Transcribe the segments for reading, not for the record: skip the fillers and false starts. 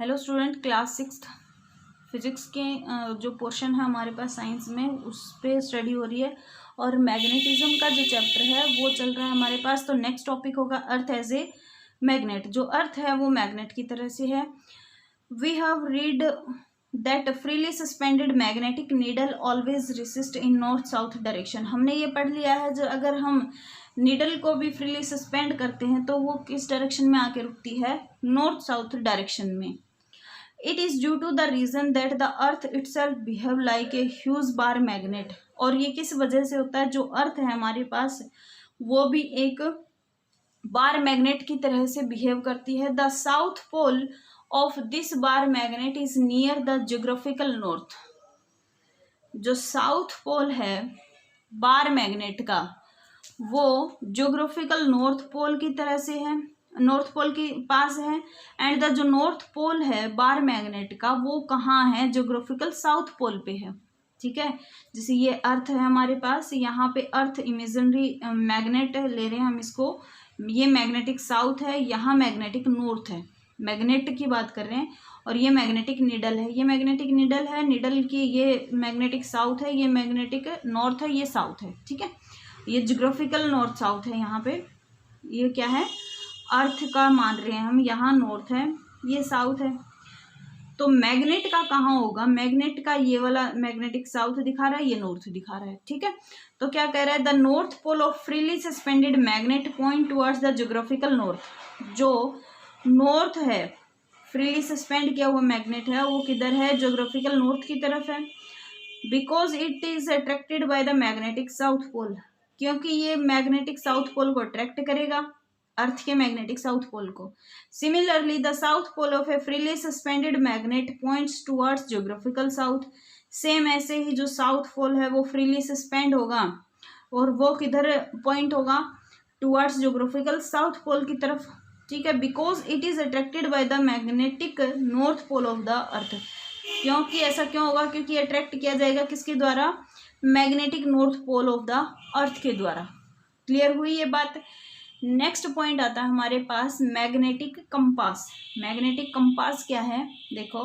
Hello student, class 6 physics के जो portion है हमारे पास साइंस में उस पे स्टडी हो रही है और मैग्नेटिज्म का जो चैप्टर है वो चल रहा है हमारे पास। तो नेक्स्ट टॉपिक होगा अर्थ एज ए मैग्नेट। जो अर्थ है वो मैग्नेट की तरह से है। We have read that freely suspended magnetic needle always rests in north south direction. हमने ये पढ़ लिया है जो अगर हम नीडल को भी फ्रीली सस्पेंड करते हैं तो वो किस डायरेक्शन में आके रुकती है, नॉर्थ साउथ डायरेक्शन में। It is due to the reason that the earth itself behave like a huge bar magnet. और ये किस वजह से होता है, जो अर्थ है हमारे पास वो भी एक बार मैग्नेट की तरह से बिहेव करती है। The south pole of this bar magnet is near the geographical north. जो साउथ पोल है बार मैग्नेट का वो जियोग्राफिकल नॉर्थ पोल की तरह से है, नॉर्थ पोल के पास है। एंड द जो नॉर्थ पोल है बार मैग्नेट का वो कहाँ है, जियोग्राफिकल साउथ पोल पे है। ठीक है, जैसे ये अर्थ है हमारे पास, यहाँ पे अर्थ इमेजिनरी मैग्नेट ले रहे हैं हम इसको। ये मैग्नेटिक साउथ है, यहाँ मैग्नेटिक नॉर्थ है। मैग्नेट की बात कर रहे हैं और ये मैग्नेटिक नीडल है। ये मैग्नेटिक नीडल है, नीडल की ये मैग्नेटिक साउथ है, ये मैग्नेटिक नॉर्थ है, ये साउथ है। ठीक है, ये जियोग्राफिकल नॉर्थ साउथ है। यहाँ पे ये क्या है, अर्थ का मान रहे हैं हम, यहाँ नॉर्थ है, ये साउथ है। तो मैग्नेट का कहाँ होगा, मैग्नेट का ये वाला मैग्नेटिक साउथ दिखा रहा है, ये नॉर्थ दिखा रहा है। ठीक है, तो क्या कह रहा है, the north pole of freely suspended magnet point towards the geographical north. जो नॉर्थ है, फ्रीली सस्पेंड किया हुआ मैग्नेट है, वो किधर है, जियोग्राफिकल नॉर्थ की तरफ है। Because it is attracted by the magnetic south pole, क्योंकि ये मैग्नेटिक साउथ पोल को अट्रैक्ट करेगा, अर्थ के मैग्नेटिक साउथ पोल को। Similarly the south pole of a freely suspended magnet points towards geographical south. Same ऐसे ही जो साउथ पोल है वो फ्रीली सस्पेंड होगा और वो किधर पॉइंट होगा, टुवर्ड्स जियोग्राफिकल साउथ पोल की तरफ। ठीक है, because it is attracted by the magnetic north pole of the earth. क्योंकि ऐसा क्यों होगा, क्योंकि अट्रैक्ट किया जाएगा किसके द्वारा, magnetic north pole of the earth के द्वारा। क्लियर हुई ये बात। नेक्स्ट पॉइंट आता है हमारे पास मैग्नेटिक कंपास। मैग्नेटिक कंपास क्या है, देखो,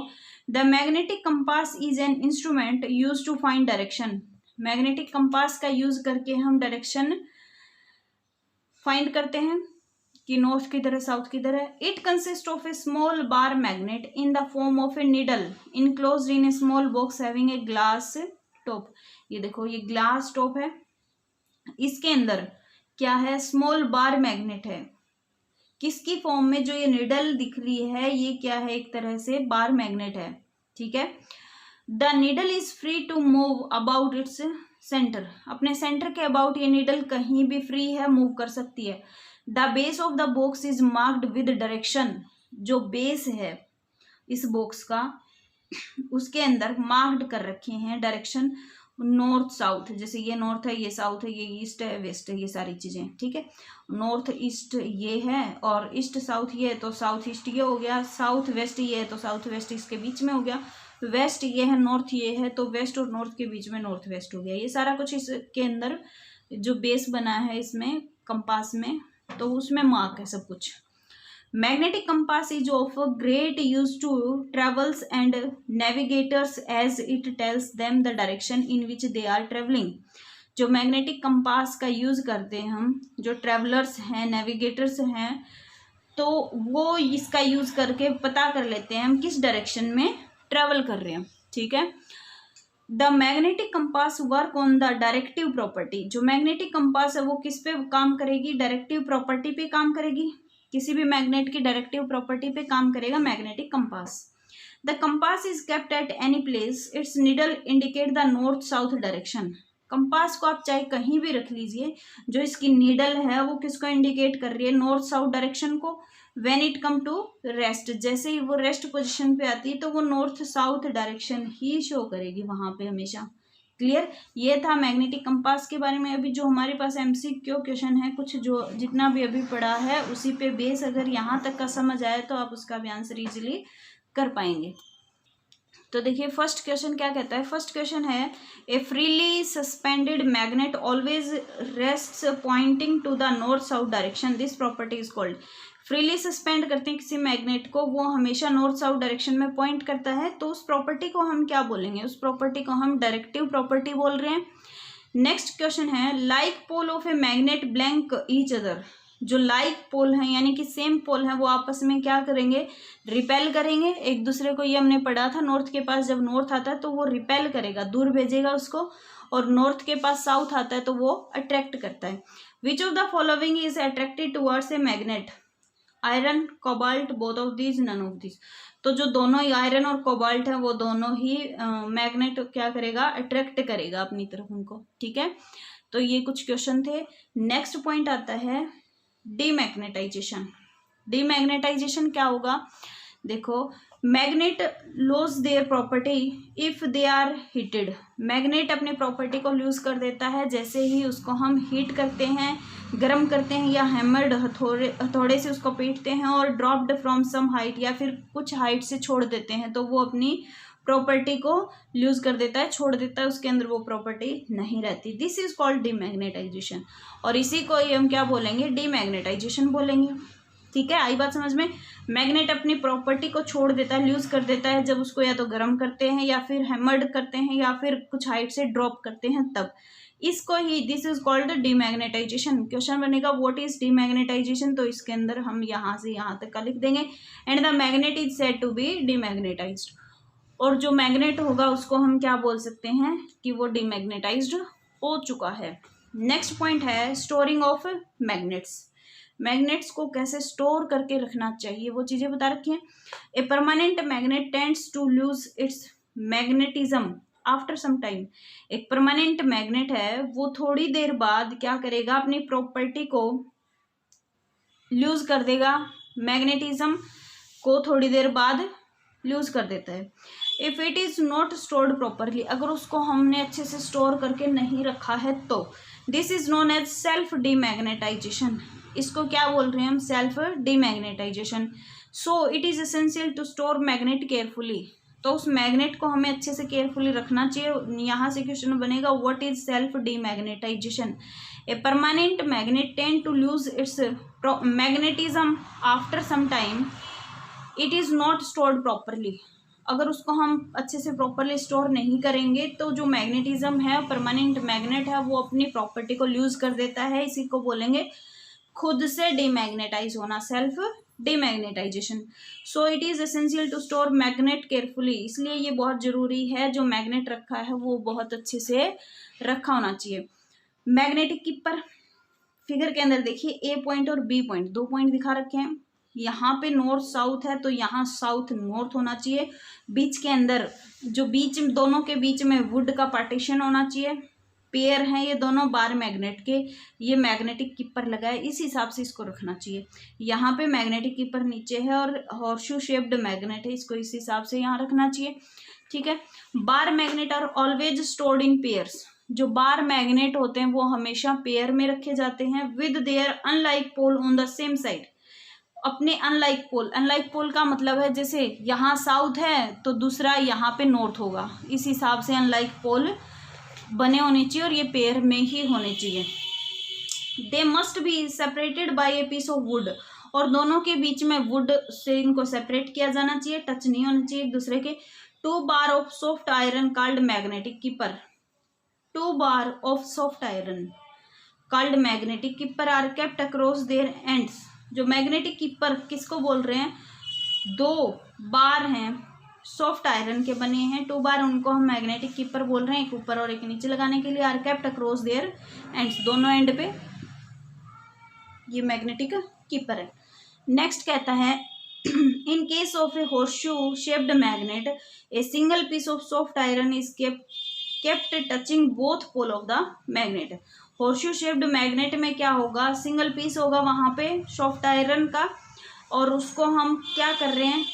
the magnetic compass is an instrument use to find direction. Magnetic compass का यूज करके हम डायरेक्शन फाइंड करते हैं कि नॉर्थ की तरह साउथ की तरह। It consist of A small bar magnet in the form of a needle enclosed in A small box having a glass top. ये देखो, ये ग्लास टॉप है, इसके अंदर क्या है, स्मॉल बार मैग्नेट है। किसकी फॉर्म में, जो ये नीडल दिख रही है ये क्या है, एक तरह से बार मैग्नेट है। ठीक है, the needle is free to move about its centre. अपने सेंटर के अबाउट ये नीडल कहीं भी फ्री है, मूव कर सकती है। The base of the box is marked with direction. जो बेस है इस बॉक्स का, उसके अंदर मार्क्ड कर रखे हैं डायरेक्शन, नॉर्थ साउथ। जैसे ये नॉर्थ है, ये साउथ है, ये ईस्ट है, वेस्ट है, ये सारी चीजें। ठीक है, नॉर्थ ईस्ट ये है और ईस्ट साउथ ये है, तो साउथ ईस्ट ये हो गया। साउथ वेस्ट ये है तो साउथ वेस्ट इसके बीच में हो गया। वेस्ट ये है, नॉर्थ ये है, तो वेस्ट और नॉर्थ के बीच में नॉर्थ वेस्ट हो गया। ये सारा कुछ इसके अंदर जो बेस बना है इसमें कंपास में, तो उसमें मार्क है सब कुछ। Magnetic compass is of great use to travels and navigators as it tells them the direction in which they are traveling. जो मैग्नेटिक कंपास का यूज करते हैं हम, जो ट्रेवलर्स हैं, नेविगेटर्स हैं, तो वो इसका यूज करके पता कर लेते हैं हम किस डायरेक्शन में ट्रेवल कर रहे हैं। ठीक है, the magnetic compass work on the directive property. जो मैग्नेटिक कंपास है वो किस पे काम करेगी, डायरेक्टिव प्रॉपर्टी पे काम करेगी। किसी भी मैग्नेट की डायरेक्टिव प्रॉपर्टी पे काम करेगा magnetic compass. The compass is kept at any place, it's needle indicate the north south direction. Compass को आप चाहे कहीं भी रख लीजिए, जो इसकी नीडल है वो किसको इंडिकेट कर रही है, नॉर्थ साउथ डायरेक्शन को। When it come to rest, जैसे ही वो रेस्ट पोजिशन पे आती है तो वो नॉर्थ साउथ डायरेक्शन ही शो करेगी वहां पे हमेशा। क्लियर, ये था मैग्नेटिक कंपास के बारे में। अभी जो हमारे पास एमसीक्यू क्वेश्चन है कुछ, जो जितना भी अभी पढ़ा है उसी पे बेस अगर यहाँ तक का समझ आए तो आप उसका भी आंसर इजीली कर पाएंगे। तो देखिए फर्स्ट क्वेश्चन क्या कहता है। फर्स्ट क्वेश्चन है, a freely suspended magnet always rests pointing to the north south direction, this property is called. Freely suspend करते हैं किसी मैग्नेट को, वो हमेशा नॉर्थ साउथ डायरेक्शन में पॉइंट करता है, तो उस प्रॉपर्टी को हम क्या बोलेंगे? उस प्रॉपर्टी को हम डायरेक्टिव प्रॉपर्टी बोल रहे हैं। नेक्स्ट क्वेश्चन है, like pole of a magnet blank each other. जो लाइक पोल हैं यानी कि सेम पोल हैं वो आपस में क्या करेंगे? रिपेल करेंगे एक दूसरे को। ये हमने पढ़ा था, नॉर्थ के पास जब नॉर्थ आता है तो वो रिपेल करेगा, दूर भेजेगा उसको, और नॉर्थ के पास साउथ आता है तो वो अट्रैक्ट करता है। Which of the following is attracted towards a magnet? Iron, cobalt, both of these, none of these. तो जो दोनों ही आयरन और कोबाल्ट है वो दोनों ही मैग्नेट क्या करेगा? अट्रैक्ट करेगा अपनी तरफ उनको। ठीक है, तो ये कुछ क्वेश्चन थे। नेक्स्ट पॉइंट आता है डीमैग्नेटाइजेशन। डीमैग्नेटाइजेशन क्या होगा? देखो, magnet lose their property if they are heated. Magnet अपनी प्रॉपर्टी को लूज कर देता है जैसे ही उसको हम हीट करते हैं, गर्म करते हैं, या हैमर्ड हथौड़े से उसको पीटते हैं, और ड्रॉप्ड फ्रॉम सम हाइट, या फिर कुछ हाइट से छोड़ देते हैं, तो वो अपनी प्रॉपर्टी को लूज कर देता है, छोड़ देता है, उसके अंदर वो प्रॉपर्टी नहीं रहती। दिस इज कॉल्ड डीमैग्नेटाइजेशन, और इसी को हम क्या बोलेंगे? डीमैग्नेटाइजेशन बोलेंगे। ठीक है, आई बात समझ में? मैग्नेट अपनी प्रॉपर्टी को छोड़ देता है, लूज कर देता है जब उसको या तो गर्म करते हैं, या फिर हैमर्ड करते हैं, या फिर कुछ हाइट से ड्रॉप करते हैं, तब इसको ही this is called demagnetisation. Question बनेगा व्हाट इज डीमैग्नेटाइजेशन, तो इसके अंदर हम यहाँ से यहाँ तक का लिख देंगे। And the magnet is said to be demagnetised, और जो मैग्नेट होगा उसको हम क्या बोल सकते हैं? कि वो डीमैग्नेटाइज्ड हो चुका है। नेक्स्ट पॉइंट है स्टोरिंग ऑफ मैग्नेट्स। मैग्नेट्स को कैसे स्टोर करके रखना चाहिए वो चीजें बता रखी हैं। A permanent magnet tends to lose its magnetism after some time. एक परमानेंट मैग्नेट है वो थोड़ी देर बाद क्या करेगा? अपनी प्रॉपर्टी को लूज कर देगा, मैग्नेटिज्म को थोड़ी देर बाद लूज कर देता है। If it is not stored properly, अगर उसको हमने अच्छे से स्टोर करके नहीं रखा है तो this is known as self demagnetization. इसको क्या बोल रहे हैं हम? Self demagnetization. So it is essential to store magnet carefully. तो उस मैग्नेट को हमें अच्छे से केयरफुली रखना चाहिए। यहाँ से क्वेश्चन बनेगा what is self demagnetization? A permanent magnet tend to lose its magnetism after some time, it is not stored properly. अगर उसको हम अच्छे से प्रॉपरली स्टोर नहीं करेंगे तो जो मैग्नेटिज्म है, परमानेंट मैग्नेट है, वो अपनी प्रॉपर्टी को लूज कर देता है। इसी को बोलेंगे खुद से डीमैग्नेटाइज होना, self demagnetization. So it is essential to store magnet carefully. इसलिए ये बहुत जरूरी है, जो मैग्नेट रखा है वो बहुत अच्छे से रखा होना चाहिए। मैग्नेटिक कीपर फिगर के अंदर देखिए, ए पॉइंट और बी पॉइंट, दो पॉइंट दिखा रखे हैं। यहाँ पे नॉर्थ साउथ है तो यहाँ साउथ नॉर्थ होना चाहिए। बीच के अंदर जो बीच दोनों के बीच में वुड का पार्टीशन होना चाहिए। पेयर हैं ये दोनों बार मैग्नेट के, ये मैग्नेटिक कीपर लगा है, इस हिसाब से इसको रखना चाहिए। यहाँ पे मैग्नेटिक कीपर नीचे है और हॉर्सशू शेप्ड मैग्नेट है, इसको इस हिसाब से यहाँ रखना चाहिए। ठीक है, bar magnet are always stored in pairs. जो बार मैग्नेट होते हैं वो हमेशा पेयर में रखे जाते हैं with their unlike pole on the same side. अपने अनलाइक पोल, अनलाइक पोल का मतलब है जैसे यहाँ साउथ है तो दूसरा यहाँ पे नॉर्थ होगा, इस हिसाब से अनलाइक पोल बने होने चाहिए और ये पेयर में ही होने चाहिए। They must be separated by a piece of wood, और दोनों के बीच में वुड से इनको सेपरेट किया जाना चाहिए, टच नहीं होने चाहिए एक दूसरे के। 2 bar of soft iron called magnetic keeper, 2 bar of soft iron called magnetic keeper are kept across their ends. जो मैग्नेटिक कीपर किसको बोल रहे हैं? 2 बार हैं सॉफ्ट आयरन के बने हैं, 2 बार, उनको हम मैग्नेटिक कीपर बोल रहे हैं, एक ऊपर और एक नीचे लगाने के लिए। Are kept across their ends, दोनों एंड पे ये मैग्नेटिक कीपर है। नेक्स्ट कहता है in case of a horseshoe shaped magnet a single piece of soft iron is kept touching both pole of the magnet. Horseshoe shaped magnet में क्या होगा? Single piece होगा वहां पे सॉफ्ट आयरन का, और उसको हम क्या कर रहे हैं?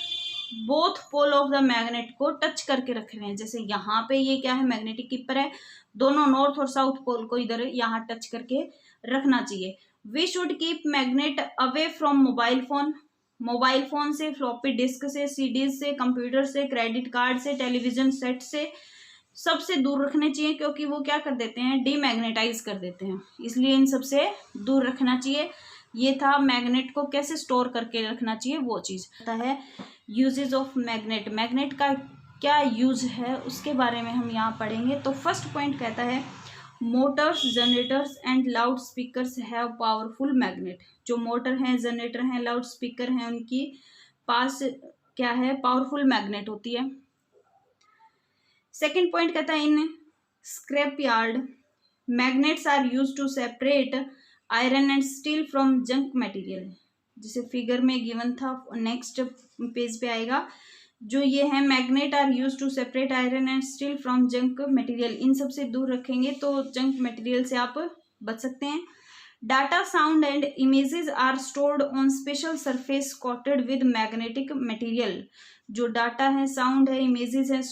Both pole of the magnet को टच करके रख रहे हैं। जैसे यहाँ पे ये क्या है? मैग्नेटिक कीपर है, दोनों नॉर्थ और साउथ पोल को इधर यहाँ टच करके रखना चाहिए। We should keep magnet away from mobile phone, mobile phone से, फ्लॉपी डिस्क से, सीडीज से, कंप्यूटर से, क्रेडिट कार्ड से, टेलीविजन सेट से, सबसे दूर रखने चाहिए, क्योंकि वो क्या कर देते हैं? डीमैग्नेटाइज कर देते हैं, इसलिए इन सबसे दूर रखना चाहिए। ये था मैग्नेट को कैसे स्टोर करके रखना चाहिए वो चीज़ है। यूजेज ऑफ मैग्नेट, मैग्नेट का क्या यूज है उसके बारे में हम यहाँ पढ़ेंगे। तो फर्स्ट पॉइंट कहता है Motors, generators and loud speakers have powerful magnet. जो मोटर हैं, जनरेटर हैं, लाउड स्पीकर हैं, उनकी पास क्या है, पावरफुल मैग्नेट होती है। सेकेंड पॉइंट कहता है in scrap yard magnets are use to separate iron and steel from junk material. जिसे फिगर में गिवन था, नेक्स्ट पेज पे आएगा। जो ये है magnet are use to separate iron and steel from junk material, इन सब से दूर रखेंगे तो जंक मटेरियल से आप बच सकते हैं। Data, sound and images are stored on special surface coated with magnetic material. जो डाटा है, साउंड है, इमेजेस है,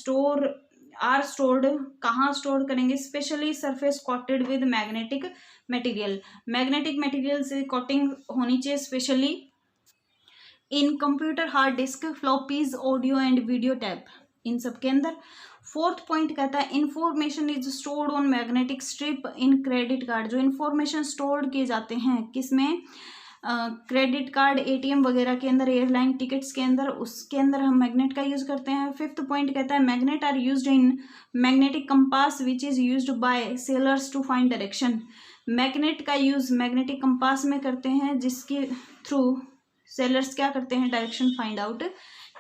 आर स्टोर्ड, कहाँ स्टोर करेंगे, specially surface coated with magnetic material. Magnetic material से कोटिंग होनी चाहिए specially in computer, hard disk, floppies, audio and video tape, इन सब के अंदर। फोर्थ पॉइंट कहता है information is stored on magnetic strip in credit card. जो इन्फॉर्मेशन स्टोर किए जाते हैं किसमें, क्रेडिट कार्ड, एटीएम वगैरह के अंदर, एयरलाइन टिकट्स के अंदर, उसके अंदर हम मैग्नेट का यूज करते हैं। फिफ्थ पॉइंट कहता है magnet are used in magnetic compass which is used by sailors to find direction. Magnet का यूज मैग्नेटिक कंपास में करते हैं जिसके थ्रू सेलर्स क्या करते हैं, डायरेक्शन फाइंड आउट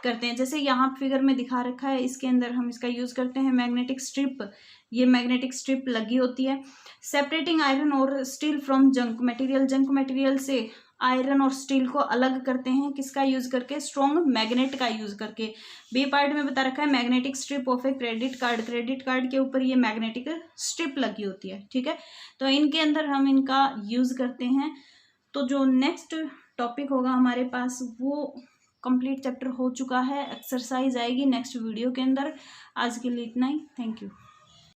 करते हैं। जैसे यहाँ फिगर में दिखा रखा है, इसके अंदर हम इसका यूज करते हैं मैग्नेटिक स्ट्रिप। ये मैग्नेटिक स्ट्रिप लगी होती है सेपरेटिंग आयरन और steel from junk material. Junk material से आयरन और स्टील को अलग करते हैं किसका यूज करके, स्ट्रॉन्ग मैग्नेट का यूज करके। बी पार्ट में बता रखा है magnetic strip of a credit card. Credit card के ऊपर ये मैग्नेटिक स्ट्रिप लगी होती है, ठीक है। तो इनके अंदर हम इनका यूज करते हैं। तो जो नेक्स्ट टॉपिक होगा हमारे पास वो कंप्लीट चैप्टर हो चुका है, एक्सरसाइज आएगी नेक्स्ट वीडियो के अंदर। आज के लिए इतना ही, थैंक यू।